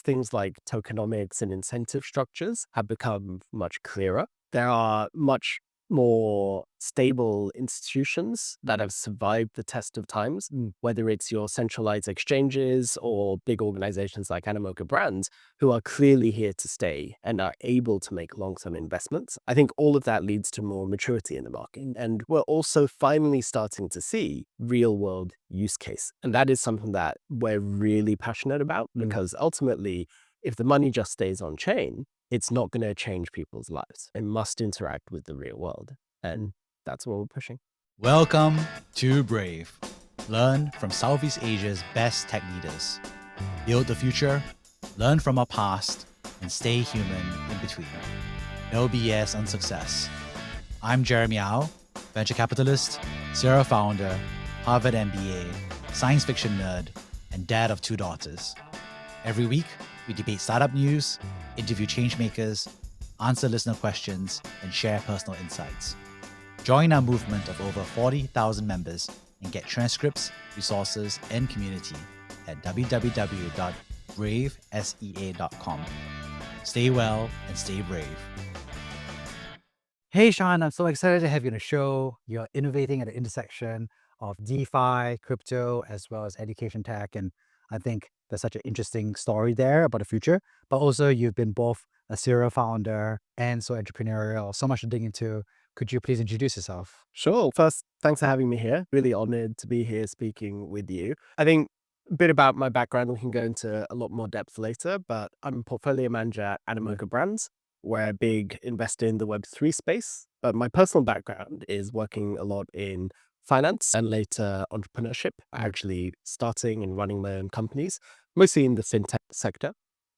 things like tokenomics and incentive structures have become much clearer. There are much more stable institutions that have survived the test of times, whether it's your centralized exchanges or big organizations like Animoca Brands, who are clearly here to stay and are able to make long-term investments. I think all of that leads to more maturity in the market. And we're also finally starting to see real-world use case. And that is something that we're really passionate about because ultimately, if the money just stays on chain, it's not going to change people's lives. It must interact with the real world. And that's what we're pushing. Welcome to Brave. Learn from Southeast Asia's best tech leaders. Build the future, learn from our past, and stay human in between. No BS on success. I'm Jeremy Au, venture capitalist, serial founder, Harvard MBA, science fiction nerd, and dad of 2 daughters. Every week, we debate startup news, interview changemakers, answer listener questions, and share personal insights. Join our movement of over 40,000 members and get transcripts, resources, and community at www.bravesea.com. Stay well and stay brave. Hey, Sean, I'm so excited to have you on the show. You're innovating at the intersection of DeFi, crypto, as well as education tech. And I think there's such an interesting story there about the future. But also, you've been both a serial founder and so entrepreneurial. So much to dig into. Could you please introduce yourself? Sure. First, thanks for having me here. Really honored to be here speaking with you. I think a bit about my background, we can go into a lot more depth later, but I'm a portfolio manager at Animoca Brands. We're a big investor in the Web3 space. But my personal background is working a lot in finance and later entrepreneurship, actually starting and running my own companies, mostly in the fintech sector.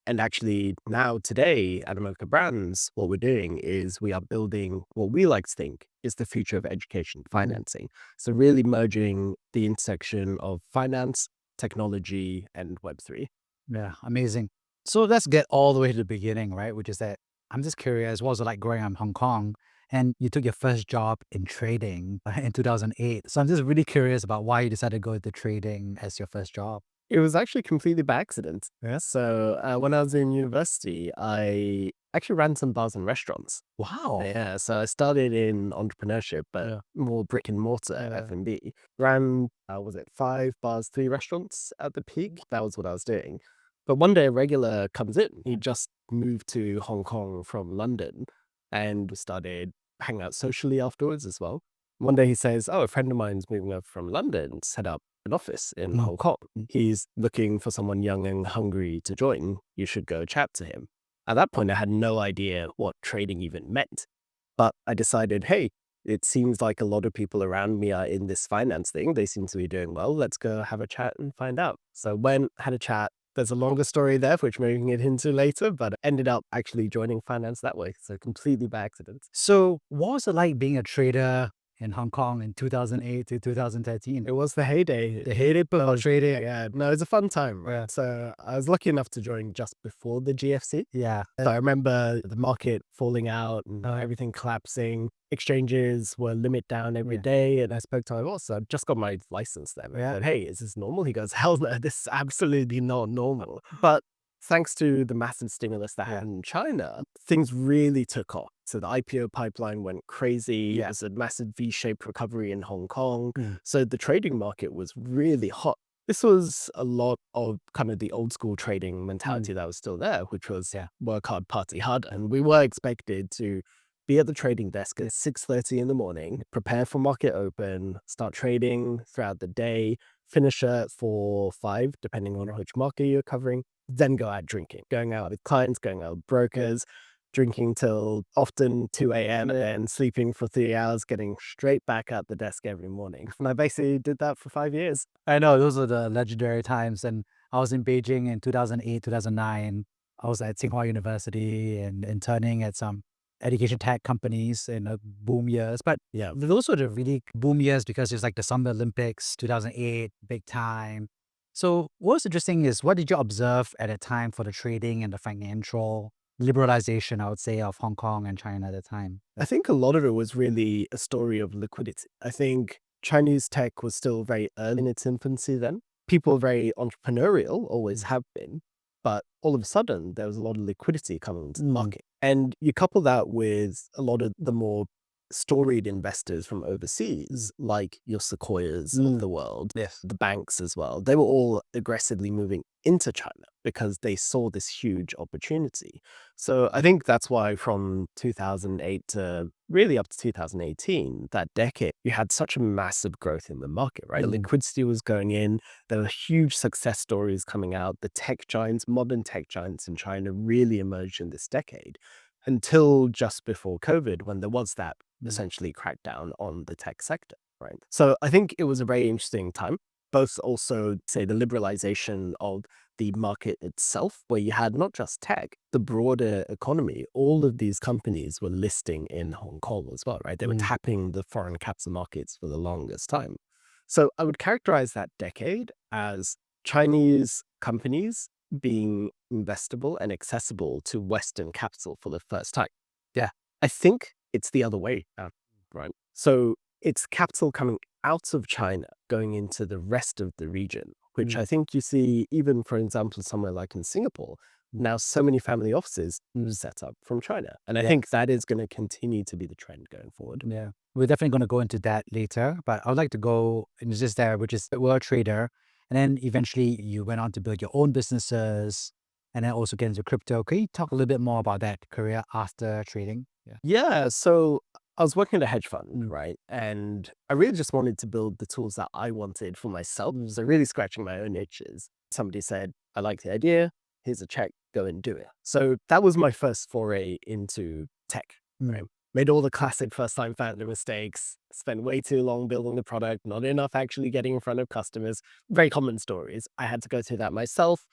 And actually now today at Animoca Brands, what we're doing is we are building what we like to think is the future of education financing. So really merging the intersection of finance, technology, and Web3. Yeah, amazing. So let's get all the way to the beginning, right? Which is that I'm just curious, what was it like growing up in Hong Kong? And you took your first job in trading in 2008. So I'm just really curious about why you decided to go into trading as your first job. It was actually completely by accident. Yeah. So when I was in university, I actually ran some bars and restaurants. Wow. Yeah, so I started in entrepreneurship, but Yeah. more brick and mortar Yeah. F&B. Ran, was it 5 bars, 3 restaurants at the peak? That was what I was doing. But one day a regular comes in. He just moved to Hong Kong from London and we started hanging out socially afterwards as well. One day he says, oh, a friend of mine's moving up from London, set up an office in Hong Kong. He's looking for someone young and hungry to join. You should go chat to him. At that point, I had no idea what trading even meant. But I decided, hey, it seems like a lot of people around me are in this finance thing. They seem to be doing well. Let's go have a chat and find out. So went, had a chat. There's a longer story there, which maybe we can get into later, but ended up actually joining finance that way. So completely by accident. So what was it like being a trader in Hong Kong in 2008 to 2013? It was the heyday. The heyday of trading. Yeah, no, it was a fun time. Yeah. So I was lucky enough to join just before the GFC. Yeah. So I remember the market falling out and Uh, everything collapsing. Exchanges were limit down every Yeah. day. And I spoke to my boss. I just got my license then. I Yeah. said, hey, is this normal? He goes, hell no, this is absolutely not normal. But thanks to the massive stimulus that happened in China, things really took off. So the IPO pipeline went crazy. Yeah. There was a massive V-shaped recovery in Hong Kong. Mm. So the trading market was really hot. This was a lot of kind of the old school trading mentality that was still there, which was work hard, party hard. And we were expected to be at the trading desk at 6:30 in the morning, prepare for market open, start trading throughout the day, finish at 4, 5, depending on which market you're covering, then go out drinking, going out with clients, going out with brokers, drinking till often 2 a.m. and sleeping for 3 hours, getting straight back at the desk every morning. And I basically did that for 5 years. I know those are the legendary times. And I was in Beijing in 2008, 2009. I was at Tsinghua University and interning at some education tech companies in the boom years. But Yeah. those were the really boom years because it's like the Summer Olympics, 2008, big time. So what's interesting is what did you observe at the time for the trading and the financial liberalization, I would say, of Hong Kong and China at the time? I think a lot of it was really a story of liquidity. I think Chinese tech was still very early in its infancy then. People are very entrepreneurial, always have been. but all of a sudden there was a lot of liquidity coming into the market. And you couple that with a lot of the more storied investors from overseas, like your Sequoias of the world, Yes. the banks as well. They were all aggressively moving into China because they saw this huge opportunity. So I think that's why from 2008 to really up to 2018, that decade, you had such a massive growth in the market, right? The liquidity was going in. There were huge success stories coming out. The tech giants, modern tech giants in China really emerged in this decade until just before COVID, when there was that essentially crackdown on the tech sector, right? So I think it was a very interesting time, both also, say, the liberalization of the market itself, where you had not just tech, the broader economy. All of these companies were listing in Hong Kong as well, right? They were tapping the foreign capital markets for the longest time. So I would characterize that decade as Chinese companies being investable and accessible to Western capital for the first time. Yeah. I think it's the other way now, right? So it's capital coming out of China, going into the rest of the region, which I think you see even, for example, somewhere like in Singapore, now so many family offices set up from China. And I think that is going to continue to be the trend going forward. Yeah. We're definitely going to go into that later, but I would like to go into this there, which is we're a trader. And then eventually you went on to build your own businesses and then also get into crypto. Can you talk a little bit more about that career after trading? Yeah. Yeah. So I was working at a hedge fund, right? And I really just wanted to build the tools that I wanted for myself. So really scratching my own itches. Somebody said, I like the idea. Here's a check. Go and do it. So that was my first foray into tech, right? Made all the classic first-time founder mistakes, spent way too long building the product, not enough actually getting in front of customers. Very common stories. I had to go through that myself,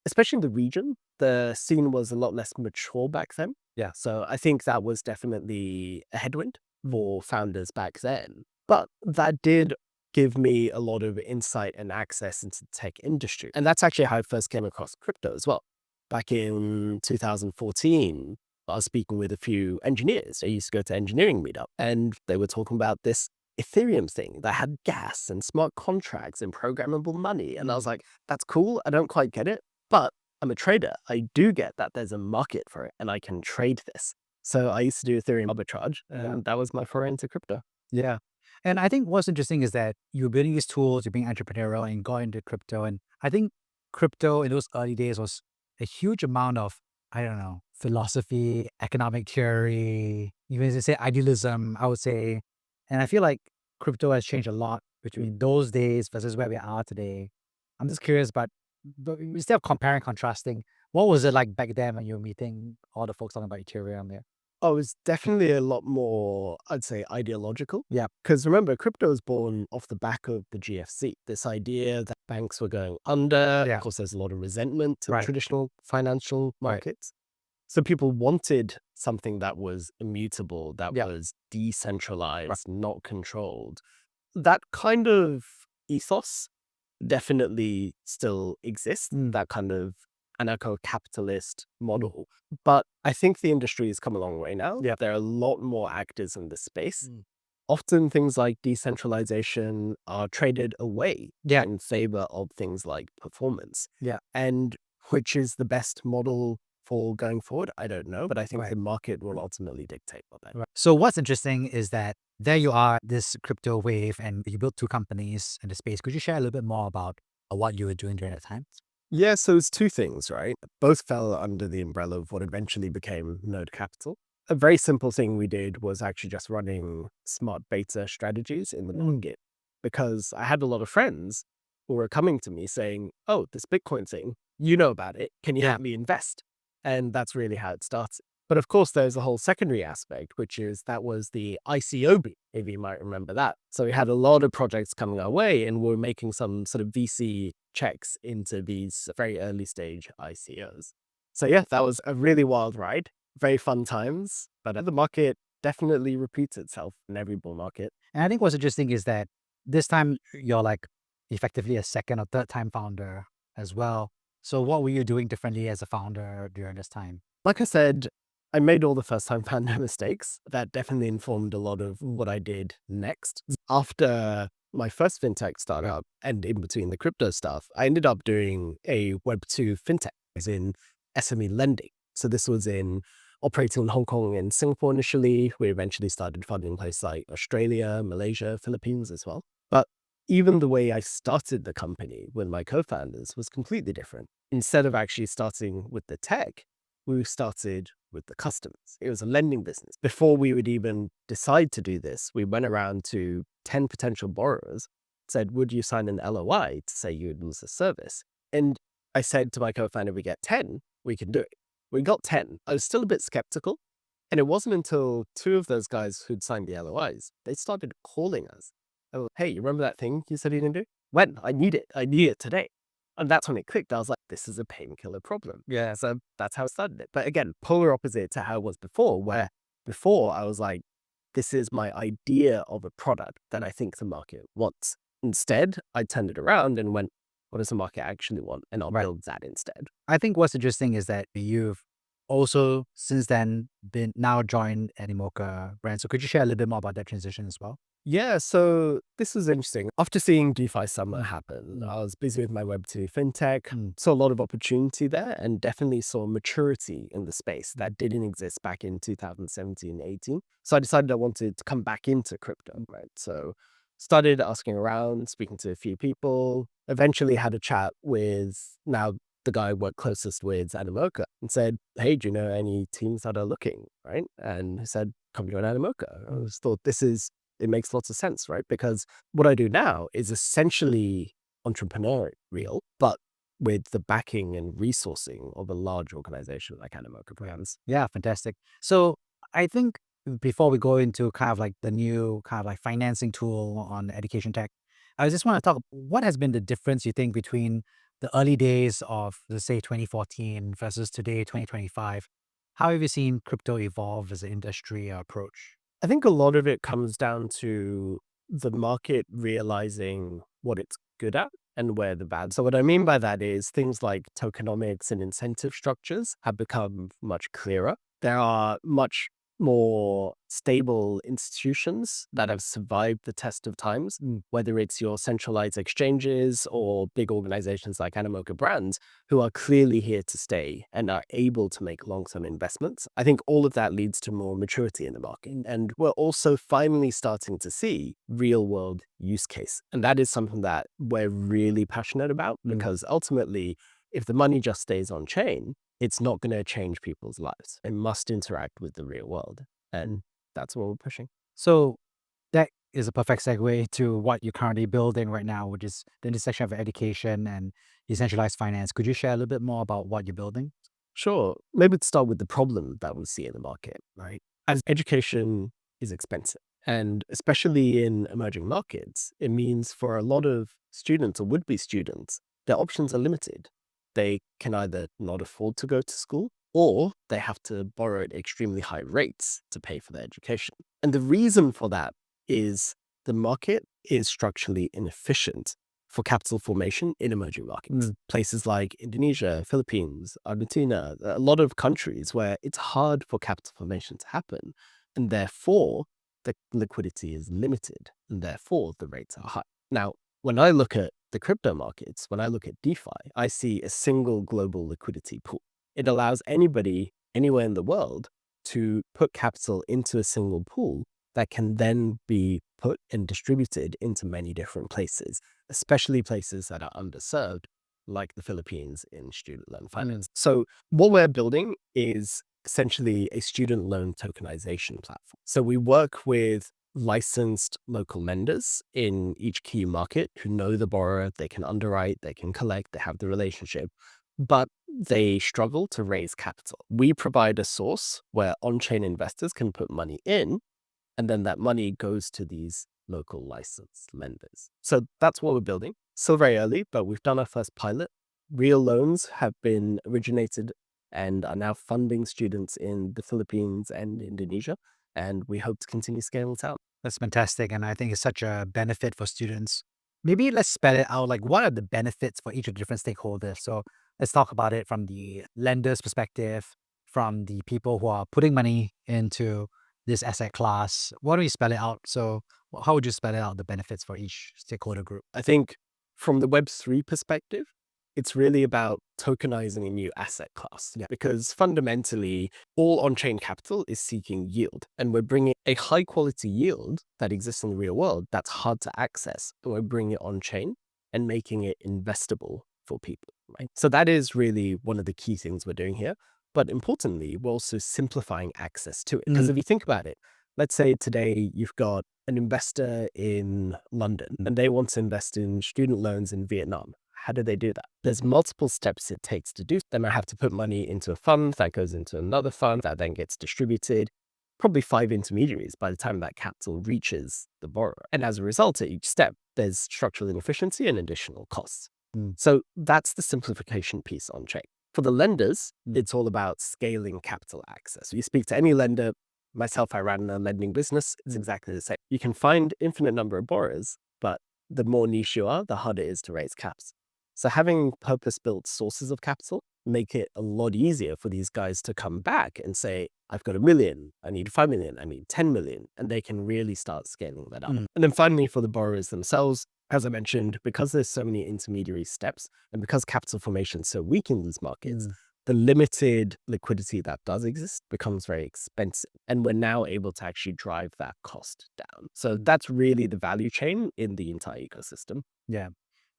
especially in the region. The scene was a lot less mature back then. Yeah. So I think that was definitely a headwind for founders back then. But that did give me a lot of insight and access into the tech industry. And that's actually how I first came across crypto as well. Back in 2014, I was speaking with a few engineers. I used to go to engineering meetup, and they were talking about this Ethereum thing that had gas and smart contracts and programmable money. And I was like, that's cool. I don't quite get it, but I'm a trader. I do get that there's a market for it and I can trade this. So I used to do Ethereum arbitrage, and that was my foray into crypto. Yeah. And I think what's interesting is that you're building these tools, you're being entrepreneurial and got into crypto. And I think crypto in those early days was a huge amount of, I don't know, philosophy, economic theory, even as you say idealism, I would say. And I feel like crypto has changed a lot between those days versus where we are today. I'm just curious, but instead of comparing, contrasting, what was it like back then when you were meeting all the folks talking about Ethereum there? Oh, it's definitely a lot more, I'd say, ideological. Yeah. Because remember, crypto was born off the back of the GFC, this idea that banks were going under. Yeah. Of course, there's a lot of resentment to Right. traditional financial markets. So people wanted something that was immutable, that was decentralized, not controlled. That kind of ethos definitely still exists, that kind of anarcho-capitalist model. But I think the industry has come a long way now. Yeah. There are a lot more actors in this space. Often things like decentralization are traded away in favor of things like performance. Yeah. And which is the best model for going forward? I don't know, but I think the market will ultimately dictate what that is. Right. So what's interesting is that there you are, this crypto wave, and you built two companies in the space. Could you share a little bit more about what you were doing during that time? Yeah, so it's two things, right? Both fell under the umbrella of what eventually became Node Capital. A very simple thing we did was actually just running smart beta strategies in the market, because I had a lot of friends who were coming to me saying, oh, this Bitcoin thing, you know about it. Can you help me invest? And that's really how it started. But of course, there's a whole secondary aspect, which is that was the ICO boom, if you might remember that. So we had a lot of projects coming our way, and we're making some sort of VC checks into these very early stage ICOs. So yeah, that was a really wild ride, very fun times, but the market definitely repeats itself in every bull market. And I think what's interesting is that this time you're like effectively a second or third time founder as well. So what were you doing differently as a founder during this time? Like I said, I made all the first time founder mistakes. That definitely informed a lot of what I did next. After my first fintech startup and in between the crypto stuff, I ended up doing a Web2 fintech. is in SME lending. So this was in operating in Hong Kong and Singapore initially. We eventually started funding places like Australia, Malaysia, Philippines as well. But even the way I started the company with my co-founders was completely different. Instead of actually starting with the tech, we started with the customers. It was a lending business. Before we would even decide to do this, we went around to 10 potential borrowers, said, would you sign an LOI to say you would lose the service? And I said to my co-founder, we get 10, we can do it. We got 10. I was still a bit skeptical. And it wasn't until 2 of those guys who'd signed the LOIs, they started calling us. Oh, hey, you remember that thing you said you didn't do? When? I need it. I need it today. And that's when it clicked. I was like, this is a painkiller problem. Yeah. So that's how I started it. But again, polar opposite to how it was before, where before I was like, this is my idea of a product that I think the market wants. Instead, I turned it around and went, what does the market actually want? And I'll Right. build that instead. I think what's interesting is that you've also since then been now joined Animoca Brands. So could you share a little bit more about that transition as well? Yeah, so this was interesting. After seeing DeFi Summer Mm. happen, Mm. I was busy with my Web2 Fintech, Mm. saw a lot of opportunity there, and definitely saw maturity in the space that didn't exist back in 2017, 18. So I decided I wanted to come back into crypto, right? So started asking around, speaking to a few people, eventually had a chat with now the guy I work closest with, Animoca, and said, hey, do you know any teams that are looking, right? And he said, come join Animoca. I just thought it makes lots of sense, right? Because what I do now is essentially entrepreneurial, but with the backing and resourcing of a large organization like Animoca Brands. Yeah, fantastic. So I think before we go into kind of like the new kind of like financing tool on education tech, I just want to talk what has been the difference you think between the early days of, let's say, 2014 versus today, 2025. How have you seen crypto evolve as an industry approach? I think a lot of it comes down to the market realizing what it's good at and where the bad. So what I mean by that is things like tokenomics and incentive structures have become much clearer. There are much more stable institutions that have survived the test of times, whether it's your centralized exchanges or big organizations like Animoca Brands, who are clearly here to stay and are able to make long-term investments. I think all of that leads to more maturity in the market. And we're also finally starting to see real-world use case. And that is something that we're really passionate about because ultimately, if the money just stays on chain, it's not going to change people's lives. It must interact with the real world. And that's what we're pushing. So that is a perfect segue to what you're currently building right now, which is the intersection of education and decentralized finance. Could you share a little bit more about what you're building? Sure. Maybe to start with the problem that we see in the market, right? As education is expensive, and especially in emerging markets, it means for a lot of students or would-be students, their options are limited. They can either not afford to go to school or they have to borrow at extremely high rates to pay for their education. And the reason for that is the market is structurally inefficient for capital formation in emerging markets. Places like Indonesia, Philippines, Argentina, a lot of countries where it's hard for capital formation to happen. And therefore, the liquidity is limited. And therefore, the rates are high. Now, when I look at the crypto markets, when I look at DeFi, I see a single global liquidity pool. It allows anybody anywhere in the world to put capital into a single pool that can then be put and distributed into many different places, especially places that are underserved, like the Philippines in student loan finance. So what we're building is essentially a student loan tokenization platform. So we work with licensed local lenders in each key market who know the borrower, they can underwrite, they can collect, they have the relationship, but they struggle to raise capital. We provide a source where on-chain investors can put money in, and then that money goes to these local licensed lenders. So that's what we're building. Still very early, but we've done our first pilot. Real loans have been originated and are now funding students in the Philippines and Indonesia. And we hope to continue scaling it out. That's fantastic. And I think it's such a benefit for students. Maybe let's spell it out. Like, what are the benefits for each of the different stakeholders? So let's talk about it from the lender's perspective, from the people who are putting money into this asset class. Why don't you spell it out? So how would you spell it out, the benefits for each stakeholder group? I think from the Web3 perspective, It's really about tokenizing a new asset class. Because fundamentally, all on-chain capital is seeking yield. And we're bringing a high-quality yield that exists in the real world that's hard to access. And we're bringing it on-chain and making it investable for people. Right? So that is really one of the key things we're doing here. But importantly, we're also simplifying access to it. Because if you think about it, let's say today you've got an investor in London and they want to invest in student loans in Vietnam. How do they do that? There's multiple steps it takes to do. They might have to put money into a fund that goes into another fund that then gets distributed. Probably 5 intermediaries by the time that capital reaches the borrower. And as a result, at each step, there's structural inefficiency and additional costs. So that's the simplification piece on chain. For the lenders, it's all about scaling capital access. You speak to any lender. Myself, I ran a lending business. It's exactly the same. You can find infinite number of borrowers, but the more niche you are, the harder it is to raise caps. So having purpose-built sources of capital make it a lot easier for these guys to come back and say, I've got $1 million, I need 5 million, I need 10 million, and they can really start scaling that up. And then finally, for the borrowers themselves, as I mentioned, because there's so many intermediary steps and because capital formation is so weak in these markets, the limited liquidity that does exist becomes very expensive. And we're now able to actually drive that cost down. So that's really the value chain in the entire ecosystem. Yeah.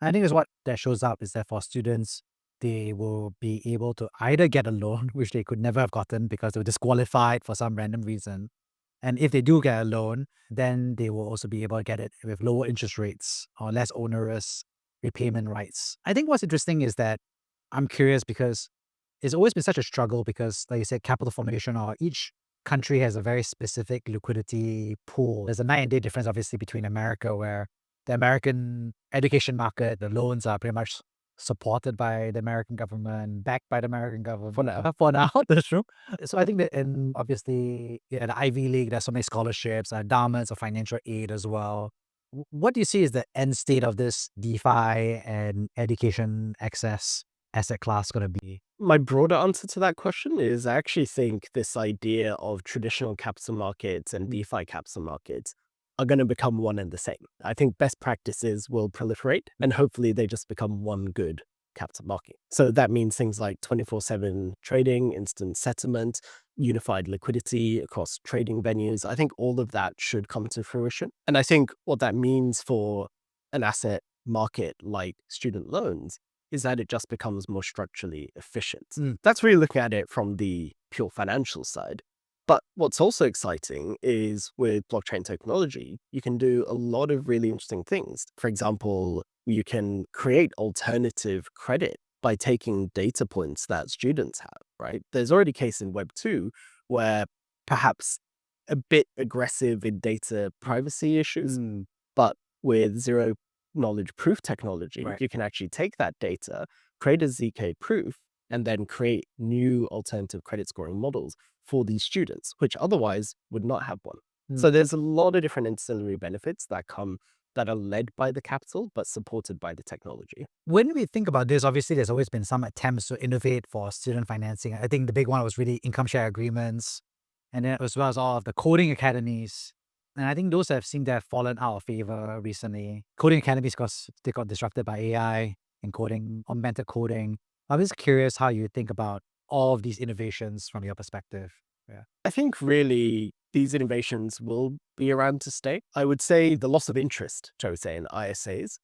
I think is what that shows up is that for students, they will be able to either get a loan, which they could never have gotten because they were disqualified for some random reason. And if they do get a loan, then they will also be able to get it with lower interest rates or less onerous repayment rights. I think what's interesting is that I'm curious because it's always been such a struggle because, like you said, capital formation or each country has a very specific liquidity pool. There's a night and day difference, obviously, between America, where the American education market, the loans are pretty much supported by the American government, backed by the American government. For now, that's true. So I think that, and obviously, the Ivy League, there's so many scholarships, endowments of financial aid as well. What do you see is the end state of this DeFi and education access asset class going to be? My broader answer to that question is I actually think this idea of traditional capital markets and DeFi capital markets are going to become one and the same. I think best practices will proliferate and hopefully they just become one good capital market. So that means things like 24/7 trading, instant settlement, unified liquidity across trading venues. I think all of that should come to fruition. And I think what that means for an asset market like student loans is that it just becomes more structurally efficient. That's really looking at it from the pure financial side. But what's also exciting is with blockchain technology, you can do a lot of really interesting things. For example, you can create alternative credit by taking data points that students have, right? There's already a case in Web2 where perhaps a bit aggressive in data privacy issues, but with zero knowledge proof technology, you can actually take that data, create a ZK proof, and then create new alternative credit scoring models for these students, which otherwise would not have one. So there's a lot of different ancillary benefits that come that are led by the capital, but supported by the technology. When we think about this, obviously, there's always been some attempts to innovate for student financing. I think the big one was really income share agreements, and then as well as all of the coding academies. And I think those have seemed to have fallen out of favor recently. Coding academies, because they got disrupted by AI and coding, augmented coding. I'm just curious how you think about all of these innovations from your perspective. Yeah. I think really these innovations will be around to stay. I would say the loss of interest, shall we say, in ISAs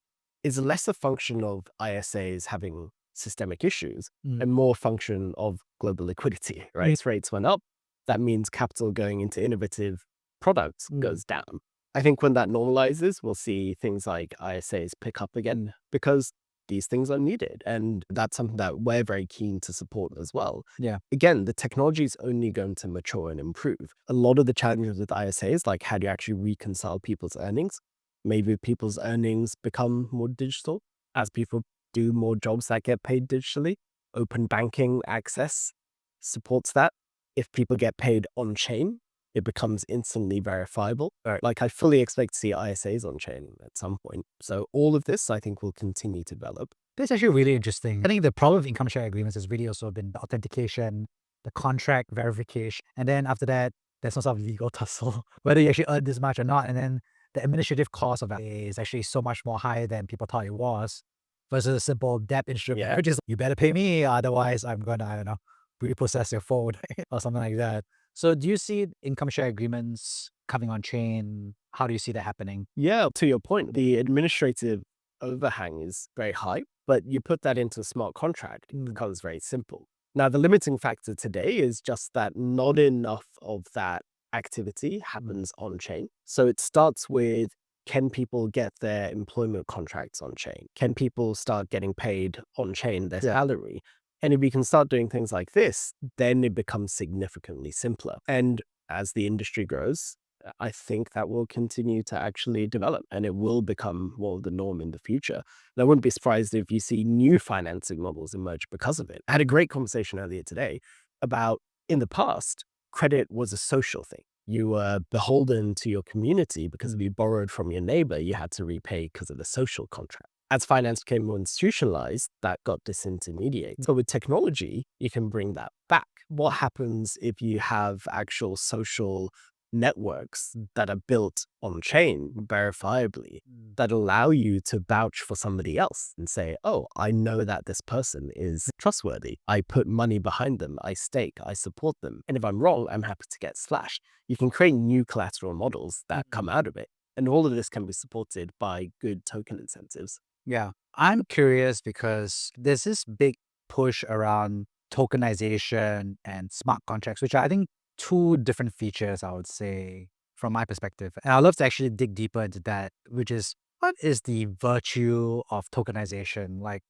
is less a function of ISAs having systemic issues and more function of global liquidity, right? As rates went up, that means capital going into innovative products goes down. I think when that normalizes, we'll see things like ISAs pick up again because these things are needed. And that's something that we're very keen to support as well. Yeah. Again, the technology is only going to mature and improve. A lot of the challenges with ISAs, like how do you actually reconcile people's earnings? Maybe people's earnings become more digital as people do more jobs that get paid digitally. Open banking access supports that. If people get paid on chain, it becomes instantly verifiable. Like I fully expect to see ISAs on chain at some point. So all of this, I think, will continue to develop. That's actually really interesting. I think the problem with income share agreements has really also been the authentication, the contract verification. And then after that, there's no sort of legal tussle, whether you actually earn this much or not. And then the administrative cost of that is actually so much more higher than people thought it was. versus a simple debt instrument, Yeah. which is you better pay me, otherwise I'm gonna, I don't know, repossess your phone or something like that. So do you see income share agreements coming on chain? How do you see that happening? Yeah, to your point, the administrative overhang is very high, but you put that into a smart contract, it becomes very simple. Now, the limiting factor today is just that not enough of that activity happens on chain. So it starts with, can people get their employment contracts on chain? Can people start getting paid on chain their Yeah. salary? And if we can start doing things like this, then it becomes significantly simpler. And as the industry grows, I think that will continue to actually develop and it will become more of the norm in the future. And I wouldn't be surprised if you see new financing models emerge because of it. I had a great conversation earlier today about, in the past, credit was a social thing. You were beholden to your community because if you borrowed from your neighbor, you had to repay because of the social contract. As finance became more institutionalized, that got disintermediated. So with technology, you can bring that back. What happens if you have actual social networks that are built on chain verifiably that allow you to vouch for somebody else and say, oh, I know that this person is trustworthy. I put money behind them. I stake, I support them. And if I'm wrong, I'm happy to get slashed. You can create new collateral models that come out of it. And all of this can be supported by good token incentives. Yeah. I'm curious because there's this big push around tokenization and smart contracts, which are, I think, two different features, I would say, from my perspective. And I'd love to actually dig deeper into that, which is what is the virtue of tokenization? Like,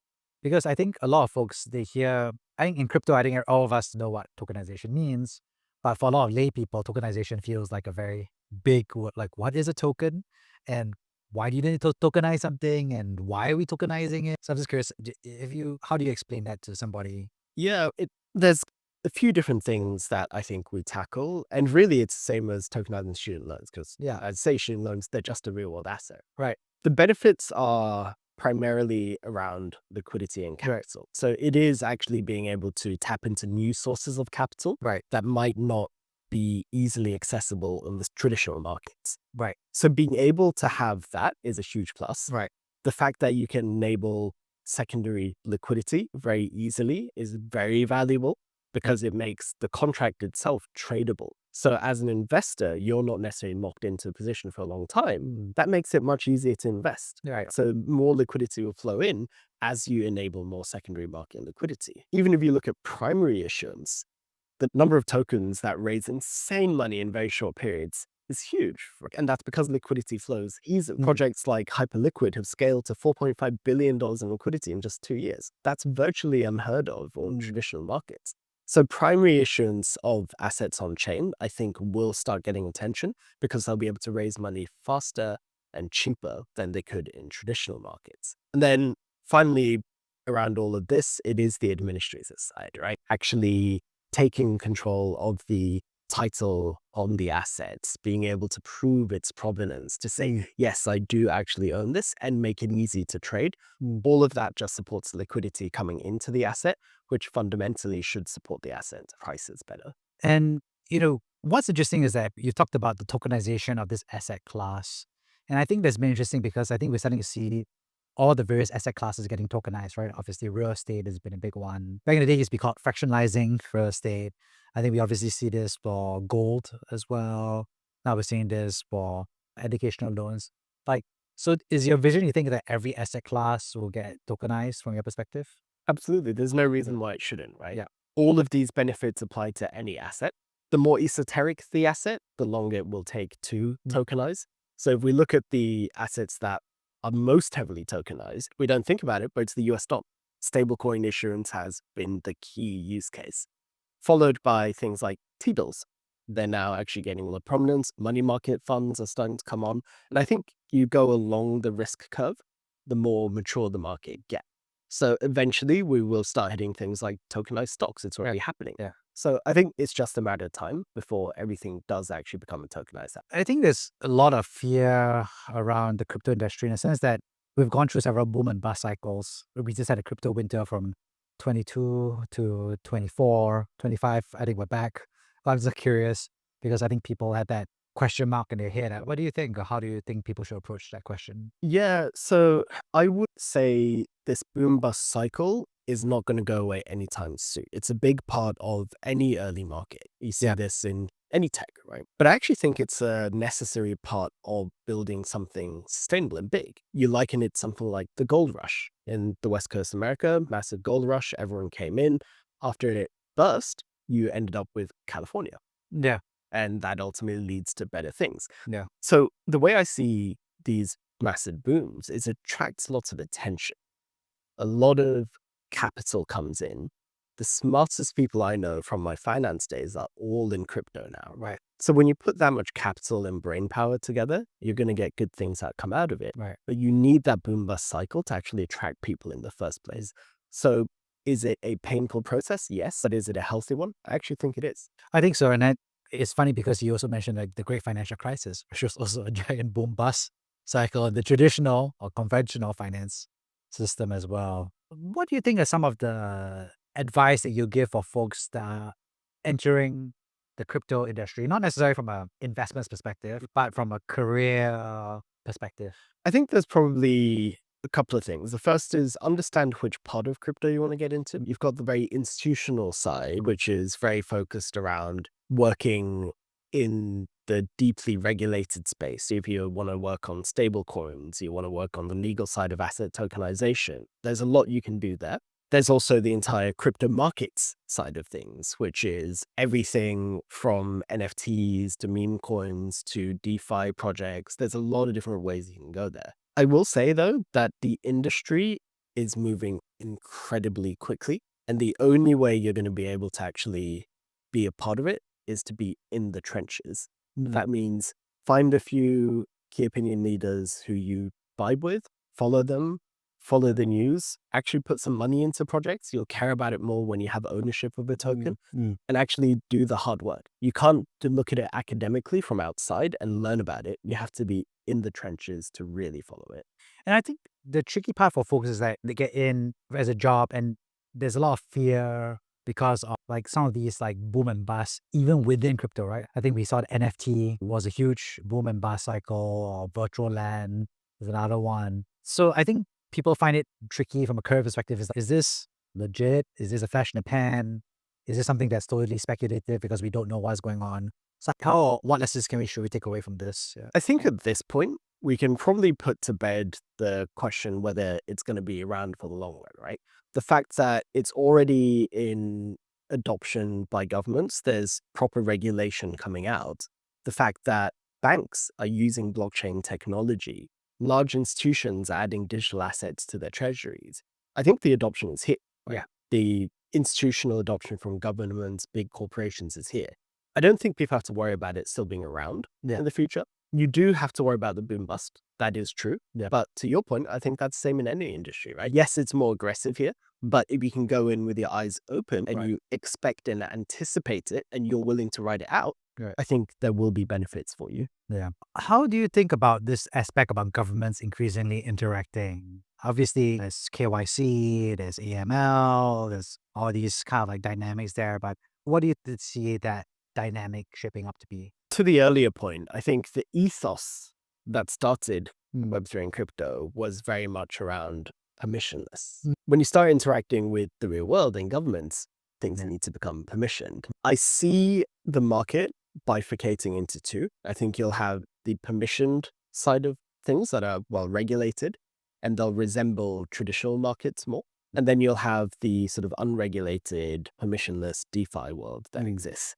because I think a lot of folks, they hear, I think in crypto, I think all of us know what tokenization means. But for a lot of lay people, tokenization feels like a very big word. Like, what is a token? And why do you need to tokenize something and why are we tokenizing it? So I'm just curious, how do you explain that to somebody? Yeah, there's a few different things that I think we tackle. And really, it's the same as tokenizing student loans because Yeah. I'd say student loans, they're just a real world asset. Right. The benefits are primarily around liquidity and Right. capital. So it is actually being able to tap into new sources of capital Right. that might not be easily accessible in the traditional markets. Right. So being able to have that is a huge plus. Right. The fact that you can enable secondary liquidity very easily is very valuable because it makes the contract itself tradable. So as an investor, you're not necessarily locked into a position for a long time. That makes it much easier to invest. Right. So more liquidity will flow in as you enable more secondary market liquidity. Even if you look at primary issuance, the number of tokens that raise insane money in very short periods is huge. And that's because liquidity flows easily. Projects like Hyperliquid have scaled to $4.5 billion in liquidity in just 2 years. That's virtually unheard of on traditional markets. So primary issuance of assets on chain, I think, will start getting attention because they'll be able to raise money faster and cheaper than they could in traditional markets. And then finally, around all of this, it is the administrator side, right? Actually taking control of the title on the assets, being able to prove its provenance, to say, yes, I do actually own this and make it easy to trade. All of that just supports liquidity coming into the asset, which fundamentally should support the asset prices better. And, what's interesting is that you talked about the tokenization of this asset class. And I think that's been interesting because I think we're starting to see all the various asset classes getting tokenized, right? Obviously, real estate has been a big one. Back in the day, it used to be called fractionalizing real estate. I think we obviously see this for gold as well. Now we're seeing this for educational loans. Like, so is your vision, you think that every asset class will get tokenized from your perspective? Absolutely. There's no reason why it shouldn't, right? Yeah. All of these benefits apply to any asset. The more esoteric the asset, the longer it will take to tokenize. So if we look at the assets that are most heavily tokenized, we don't think about it, but it's the US dollar. Stablecoin issuance has been the key use case, followed by things like T-bills. They're now actually gaining a lot of prominence. Money market funds are starting to come on. And I think you go along the risk curve, the more mature the market gets. So eventually we will start hitting things like tokenized stocks. It's already happening. Yeah. So I think it's just a matter of time before everything does actually become a tokenized asset. I think there's a lot of fear around the crypto industry in the sense that we've gone through several boom and bust cycles. We just had a crypto winter from 22 to 24, 25. I think we're back. But I'm just curious because I think people had that question mark in their head. What do you think? Or how do you think people should approach that question? Yeah, so I would say this boom bust cycle is not going to go away anytime soon. It's a big part of any early market. You see Yeah. this in any tech, right? But I actually think it's a necessary part of building something sustainable and big. You liken it something like the gold rush in the West Coast of America, massive gold rush. Everyone came in. After it burst, you ended up with California. Yeah. And that ultimately leads to better things. Yeah. So the way I see these massive booms is it attracts lots of attention. A lot of capital comes in. The smartest people I know from my finance days are all in crypto now. Right. So when you put that much capital and brain power together, you're going to get good things that come out of it. Right. But you need that boom bust cycle to actually attract people in the first place. So is it a painful process? Yes. But is it a healthy one? I actually think it is. I think so. And it's funny because you also mentioned like the great financial crisis, which was also a giant boom bust cycle in the traditional or conventional finance system as well. What do you think are some of the advice that you give for folks that are entering the crypto industry, not necessarily from an investment perspective, but from a career perspective? I think there's probably a couple of things. The first is understand which part of crypto you want to get into. You've got the very institutional side, which is very focused around working in the deeply regulated space. So if you want to work on stablecoins, you want to work on the legal side of asset tokenization, there's a lot you can do there. There's also the entire crypto markets side of things, which is everything from NFTs to meme coins to DeFi projects. There's a lot of different ways you can go there. I will say, though, that the industry is moving incredibly quickly. And the only way you're going to be able to actually be a part of it is to be in the trenches. That means find a few key opinion leaders who you vibe with, follow them, follow the news, actually put some money into projects. You'll care about it more when you have ownership of a token and actually do the hard work. You can't look at it academically from outside and learn about it. You have to be in the trenches to really follow it. And I think the tricky part for folks is that they get in as a job and there's a lot of fear because of like some of these like boom and bust, even within crypto, right? I think we saw the NFT was a huge boom and bust cycle, or virtual land is another one. So I think people find it tricky from a career perspective. Is this legit? Is this a flash in the pan? Is this something that's totally speculative because we don't know what's going on? So what lessons should we take away from this? Yeah. I think at this point, we can probably put to bed the question whether it's going to be around for the long run, right? The fact that it's already in adoption by governments, there's proper regulation coming out. The fact that banks are using blockchain technology, large institutions are adding digital assets to their treasuries. I think the adoption is here. Right? Yeah. The institutional adoption from governments, big corporations is here. I don't think people have to worry about it still being around in the future. You do have to worry about the boom bust. That is true. Yeah. But to your point, I think that's the same in any industry, right? Yes, it's more aggressive here, but if you can go in with your eyes open and you expect and anticipate it and you're willing to ride it out, I think there will be benefits for you. Yeah. How do you think about this aspect about governments increasingly interacting? Obviously, there's KYC, there's AML, there's all these kind of like dynamics there. But what do you see that dynamic shaping up to be? To the earlier point, I think the ethos that started Web3 and crypto was very much around permissionless. When you start interacting with the real world and governments, things need to become permissioned. I see the market bifurcating into two. I think you'll have the permissioned side of things that are well regulated and they'll resemble traditional markets more. And then you'll have the sort of unregulated, permissionless DeFi world that exists.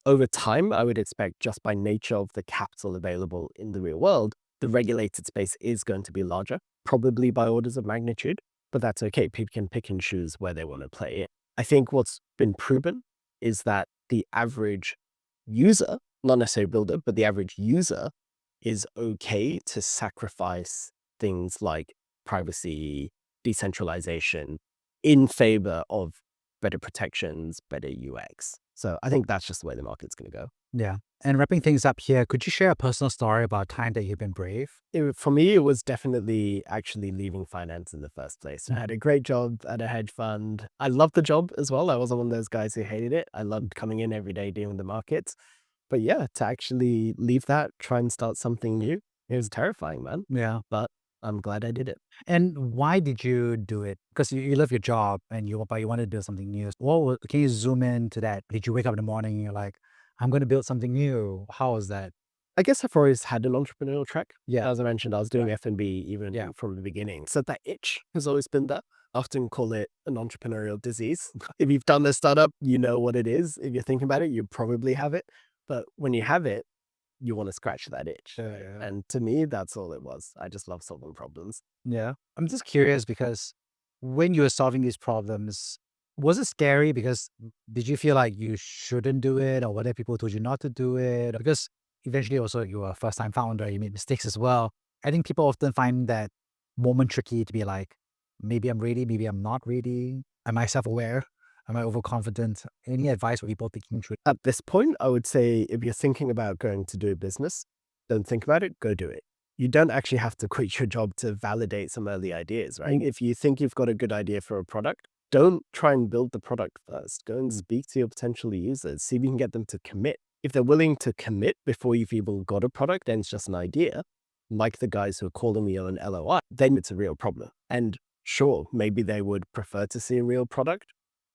Over time, I would expect just by nature of the capital available in the real world, the regulated space is going to be larger, probably by orders of magnitude, but that's okay. People can pick and choose where they want to play it. I think what's been proven is that the average user, not necessarily builder, but the average user is okay to sacrifice things like privacy, decentralization in favor of better protections, better UX. So I think that's just the way the market's going to go. Yeah. And wrapping things up here, could you share a personal story about a time that you've been brave? For me, it was definitely actually leaving finance in the first place. I had a great job at a hedge fund. I loved the job as well. I wasn't one of those guys who hated it. I loved coming in every day dealing with the markets. But yeah, to actually leave that, try and start something new, it was terrifying, man. Yeah. But I'm glad I did it. And why did you do it? Because you love your job and but you wanted to build something new. Can you zoom into that? Did you wake up in the morning and you're like, I'm going to build something new? How was that? I guess I've always had an entrepreneurial track. Yeah. As I mentioned, I was doing F&B even from the beginning. So that itch has always been there. I often call it an entrepreneurial disease. If you've done a startup, you know what it is. If you're thinking about it, you probably have it. But when you have it, you want to scratch that itch. Yeah. And to me, that's all it was. I just love solving problems. Yeah. I'm just curious because when you were solving these problems, was it scary? Because did you feel like you shouldn't do it, or whether people told you not to do it? Because eventually also you were a first-time founder, you made mistakes as well. I think people often find that moment tricky to be like, maybe I'm ready, maybe I'm not ready. Am I self-aware? Am I overconfident? Any advice for people thinking through? At this point, I would say if you're thinking about going to do a business, don't think about it, go do it. You don't actually have to quit your job to validate some early ideas, right? If you think you've got a good idea for a product, don't try and build the product first. Go and speak to your potential users, see if you can get them to commit. If they're willing to commit before you've even got a product and it's just an idea, like the guys who are calling me on an LOI, then it's a real problem. And sure, maybe they would prefer to see a real product,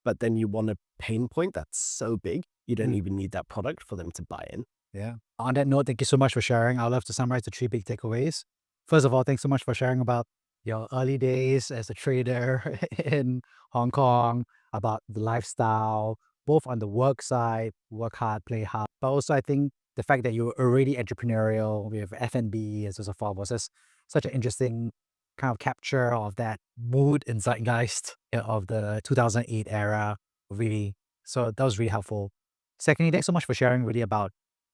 but then you want a pain point that's so big, you don't even need that product for them to buy in. Yeah. On that note, thank you so much for sharing. I'd love to summarize the 3 big takeaways. First of all, thanks so much for sharing about your early days as a trader in Hong Kong, about the lifestyle, both on the work side, work hard, play hard. But also, I think the fact that you were already entrepreneurial with F&B and so forth was just such an interesting kind of capture of that mood and zeitgeist of the 2008 era. Really. So that was really helpful. Secondly, thanks so much for sharing really about,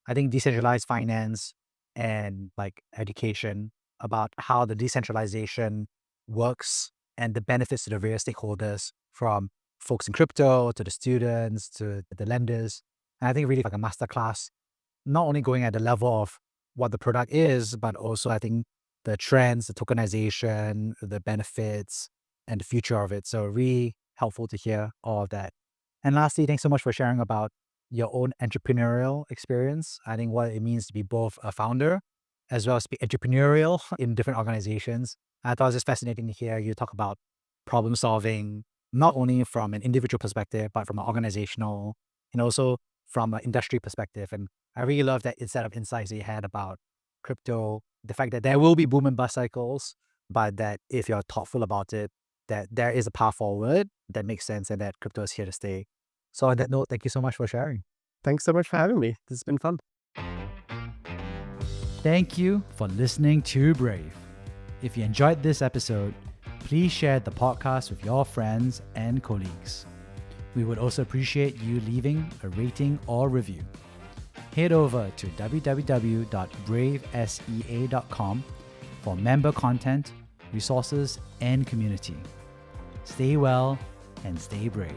I think, decentralized finance and like education, about how the decentralization works and the benefits to the various stakeholders, from folks in crypto to the students to the lenders. And I think really like a masterclass, not only going at the level of what the product is, but also I think the trends, the tokenization, the benefits, and the future of it. So really helpful to hear all of that. And lastly, thanks so much for sharing about your own entrepreneurial experience. I think what it means to be both a founder as well as be entrepreneurial in different organizations. I thought it was just fascinating to hear you talk about problem solving, not only from an individual perspective, but from an organizational and also from an industry perspective. And I really love that set of insights that you had about crypto, the fact that there will be boom and bust cycles, but that if you're thoughtful about it, that there is a path forward that makes sense and that crypto is here to stay. So on that note, thank you so much for sharing. Thanks so much for having me. This has been fun. Thank you for listening to Brave. If you enjoyed this episode, please share the podcast with your friends and colleagues. We would also appreciate you leaving a rating or review. Head over to www.bravesea.com for member content, resources, and community. Stay well and stay brave.